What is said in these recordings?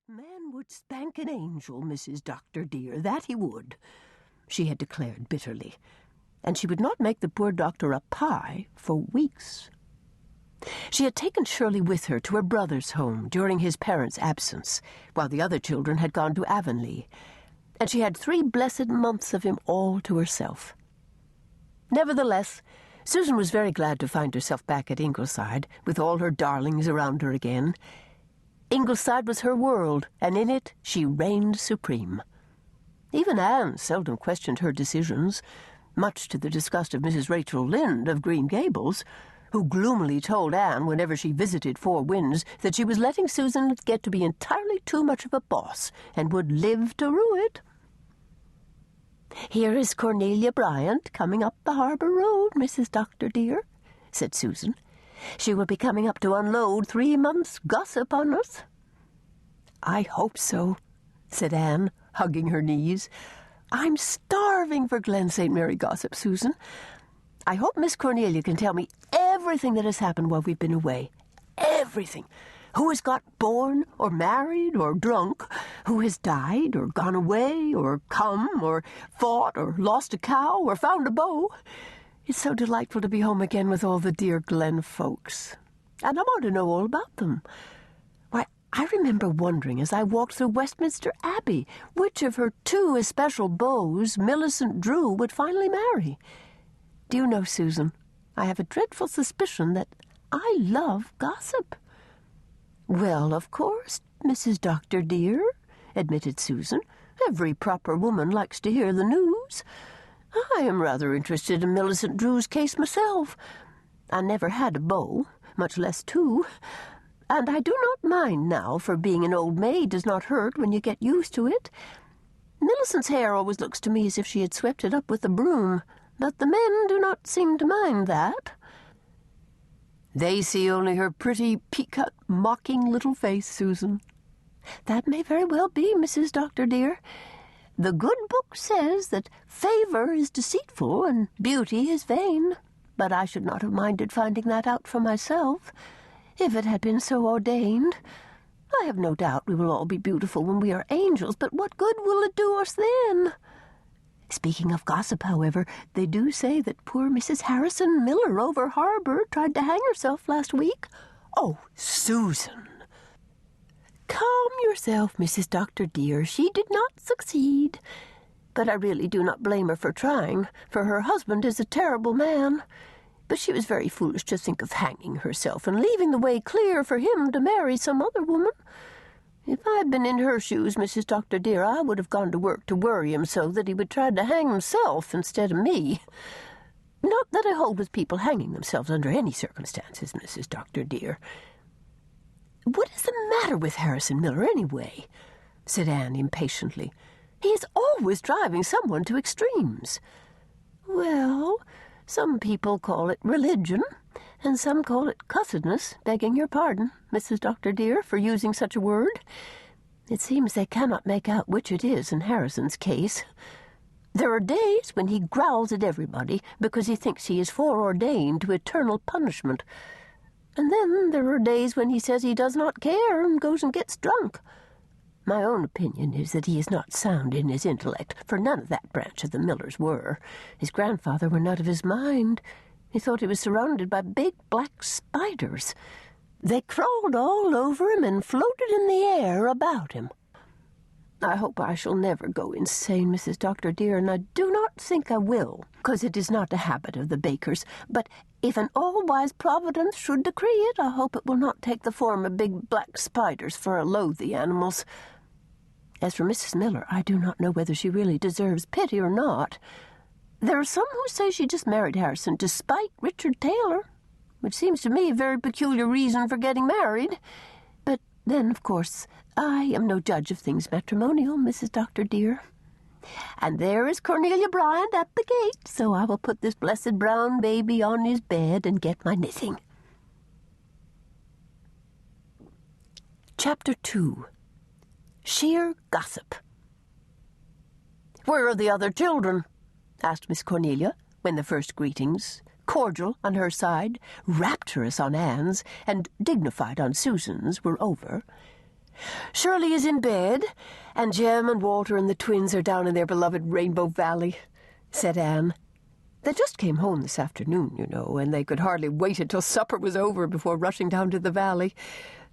Man would spank an angel, Mrs. Doctor dear, that he would, she had declared bitterly, and she would not make the poor doctor a pie for weeks. She had taken Shirley with her to her brother's home during his parents' absence, while the other children had gone to Avonlea, and she had 3 blessed months of him all to herself. Nevertheless, Susan was very glad to find herself back at Ingleside, with all her darlings around her again. Ingleside was her world, and in it she reigned supreme. Even Anne seldom questioned her decisions, much to the disgust of Mrs. Rachel Lynde of Green Gables, who gloomily told Anne whenever she visited Four Winds that she was letting Susan get to be entirely too much of a boss and would live to rue it. "Here is Cornelia Bryant coming up the harbour road, Mrs. Doctor dear," said Susan. "She will be coming up to unload 3 months' gossip on us." "I hope so," said Anne, hugging her knees. "I'm starving for Glen St. Mary gossip, Susan. I hope Miss Cornelia can tell me everything that has happened while we've been away. Everything. Who has got born, or married, or drunk, who has died, or gone away, or come, or fought, or lost a cow, or found a beau. It's so delightful to be home again with all the dear Glen folks. And I want to know all about them. Why, I remember wondering as I walked through Westminster Abbey which of her 2 especial beaux Millicent Drew would finally marry. Do you know, Susan, I have a dreadful suspicion that I love gossip." "Well, of course, Mrs. Doctor dear," admitted Susan. "Every proper woman likes to hear the news. I am rather interested in Millicent Drew's case myself. I never had a beau, much less 2, and I do not mind now, for being an old maid does not hurt when you get used to it. Millicent's hair always looks to me as if she had swept it up with a broom, but the men do not seem to mind that." "They see only her pretty, pea-cut, mocking little face, Susan." "That may very well be, Mrs. Doctor dear. The good book says that favour is deceitful and beauty is vain, but I should not have minded finding that out for myself, if it had been so ordained. I have no doubt we will all be beautiful when we are angels, but what good will it do us then? Speaking of gossip, however, they do say that poor Mrs. Harrison Miller over harbour tried to hang herself last week." "Oh, Susan!" "Calm yourself, Mrs. Doctor dear. She did not succeed. But I really do not blame her for trying, for her husband is a terrible man. But she was very foolish to think of hanging herself and leaving the way clear for him to marry some other woman. If I had been in her shoes, Mrs. Doctor dear, I would have gone to work to worry him so that he would try to hang himself instead of me. Not that I hold with people hanging themselves under any circumstances, Mrs. Doctor dear." "What is the matter with Harrison Miller, anyway?" said Anne impatiently. "He is always driving someone to extremes." "Well, some people call it religion, and some call it cussedness, begging your pardon, Mrs. Doctor dear, for using such a word. It seems they cannot make out which it is in Harrison's case. There are days when he growls at everybody because he thinks he is foreordained to eternal punishment. And then there are days when he says he does not care and goes and gets drunk. My own opinion is that he is not sound in his intellect, for none of that branch of the Millers were. His grandfather went out of his mind. He thought he was surrounded by big black spiders. They crawled all over him and floated in the air about him. I hope I shall never go insane, Mrs. Doctor dear, and I do not think I will, because it is not a habit of the Bakers. But if an all-wise Providence should decree it, I hope it will not take the form of big black spiders, for I loathe the animals. As for Mrs. Miller, I do not know whether she really deserves pity or not. There are some who say she just married Harrison to spite Richard Taylor, which seems to me a very peculiar reason for getting married. But then, of course, I am no judge of things matrimonial, Mrs. Doctor dear. And there is Cornelia Bryant at the gate, so I will put this blessed brown baby on his bed and get my knitting." Chapter 2. Sheer Gossip. "Where are the other children?" asked Miss Cornelia, when the first greetings, cordial on her side, rapturous on Anne's, and dignified on Susan's, were over. "Shirley is in bed, and Jem and Walter and the twins are down in their beloved Rainbow Valley," said Anne. "They just came home this afternoon, you know, and they could hardly wait until supper was over before rushing down to the valley.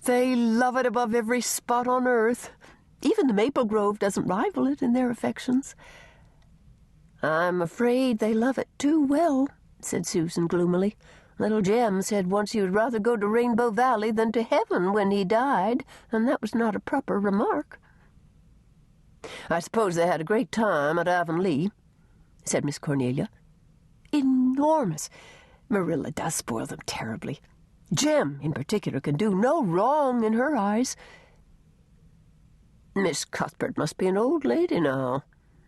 They love it above every spot on earth. Even the maple grove doesn't rival it in their affections." "I'm afraid they love it too well," said Susan gloomily. "Little Jem said once he would rather go to Rainbow Valley than to heaven when he died, and that was not a proper remark." "I suppose they had a great time at Avonlea," said Miss Cornelia. "Enormous. Marilla does spoil them terribly. Jem, in particular, can do no wrong in her eyes." "Miss Cuthbert must be an old lady now,"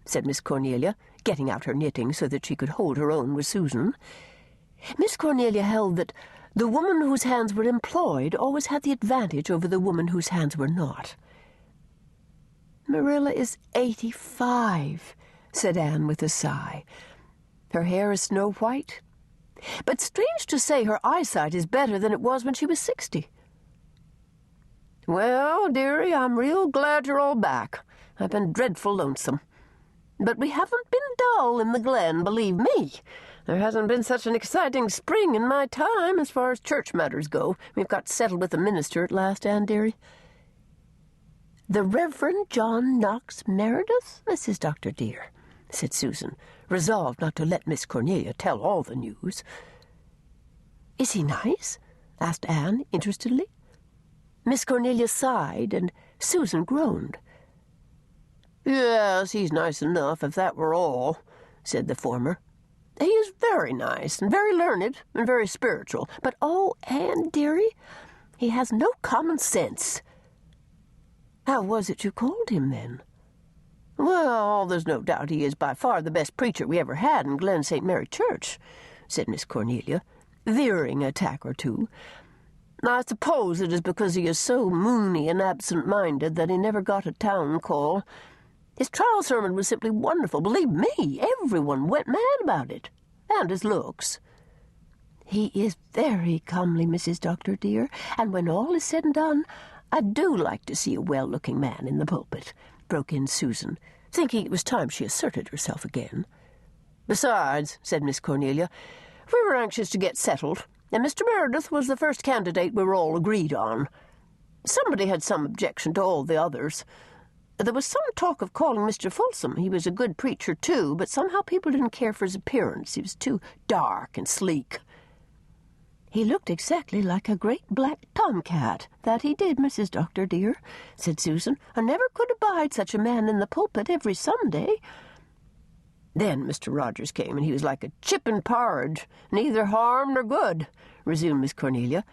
said Miss Cornelia, getting out her knitting so that she could hold her own with Susan. Miss Cornelia held that the woman whose hands were employed always had the advantage over the woman whose hands were not. "Marilla is 85, said Anne with a sigh. "Her hair is snow white. But strange to say, her eyesight is better than it was when she was 60. "Well, dearie, I'm real glad you're all back. I've been dreadful lonesome. But we haven't been dull in the Glen, believe me. There hasn't been such an exciting spring in my time as far as church matters go. We've got settled with the minister at last, Anne, dearie." "The Reverend John Knox Meredith, Mrs. Dr. dear," said Susan, resolved not to let Miss Cornelia tell all the news. "Is he nice?" asked Anne interestedly. Miss Cornelia sighed, and Susan groaned. "Yes, he's nice enough, if that were all," said the former. "He is very nice, and very learned, and very spiritual. But, oh, Anne, dearie, he has no common sense." "How was it you called him, then?" "Well, there's no doubt he is by far the best preacher we ever had in Glen St. Mary Church," said Miss Cornelia, veering a tack or two. "I suppose it is because he is so moony and absent-minded that he never got a town call. His trial sermon was simply wonderful. Believe me, everyone went mad about it. And his looks." "He is very comely, Mrs. Dr. dear, and when all is said and done, I do like to see a well-looking man in the pulpit," broke in Susan, thinking it was time she asserted herself again. "Besides," said Miss Cornelia, "we were anxious to get settled, and Mr. Meredith was the first candidate we were all agreed on. Somebody had some objection to all the others. There was some talk of calling Mr. Folsom. He was a good preacher, too, but somehow people didn't care for his appearance. He was too dark and sleek." "He looked exactly like a great black tomcat, that he did, Mrs. Dr. dear," said Susan. "I never could abide such a man in the pulpit every Sunday." "Then Mr. Rogers came, and he was like a chip in porridge, neither harm nor good," resumed Miss Cornelia.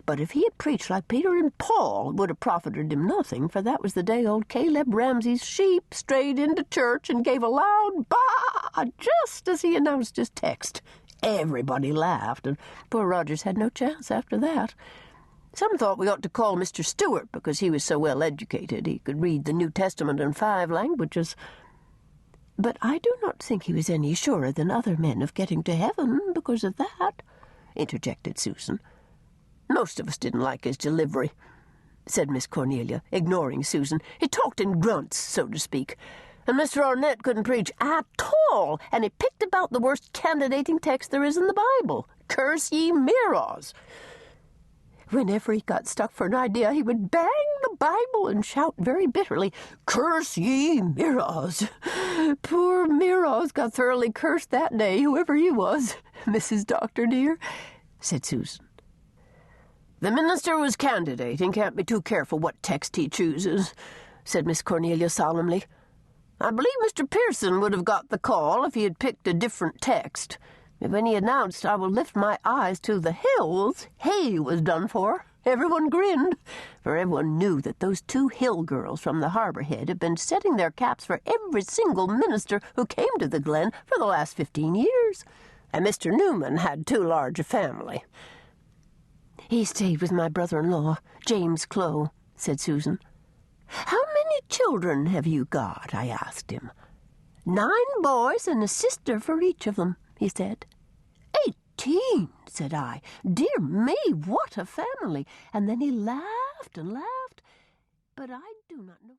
"But if he had preached like Peter and Paul, it would have profited him nothing, for that was the day old Caleb Ramsey's sheep strayed into church and gave a loud baa just as he announced his text. Everybody laughed, and poor Rogers had no chance after that. Some thought we ought to call Mr. Stewart, because he was so well educated. He could read the New Testament in 5 languages. But I do not think he was any surer than other men of getting to heaven because of that," interjected Susan. "Most of us didn't like his delivery," said Miss Cornelia, ignoring Susan. "He talked in grunts, so to speak. And Mr. Arnett couldn't preach at all, and he picked about the worst candidating text there is in the Bible. Curse ye mirrors. Whenever he got stuck for an idea, he would bang the Bible and shout very bitterly, 'Curse ye mirrors.' Poor Mirrors got thoroughly cursed that day, whoever he was, Mrs. Dr. dear," said Susan. "The minister who's candidating can't be too careful what text he chooses," said Miss Cornelia solemnly. "I believe Mr. Pearson would have got the call if he had picked a different text. When he announced, 'I will lift my eyes to the hills,' he was done for. Everyone grinned, for everyone knew that those 2 hill girls from the Harbor Head had been setting their caps for every single minister who came to the Glen for the last 15 years. And Mr. Newman had too large a family." "He stayed with my brother-in-law, James Clow," said Susan. "How many children have you got?" I asked him. 9 boys and a sister for each of them," he said. 18, said I. "Dear me, what a family!" And then he laughed and laughed. but I do not know.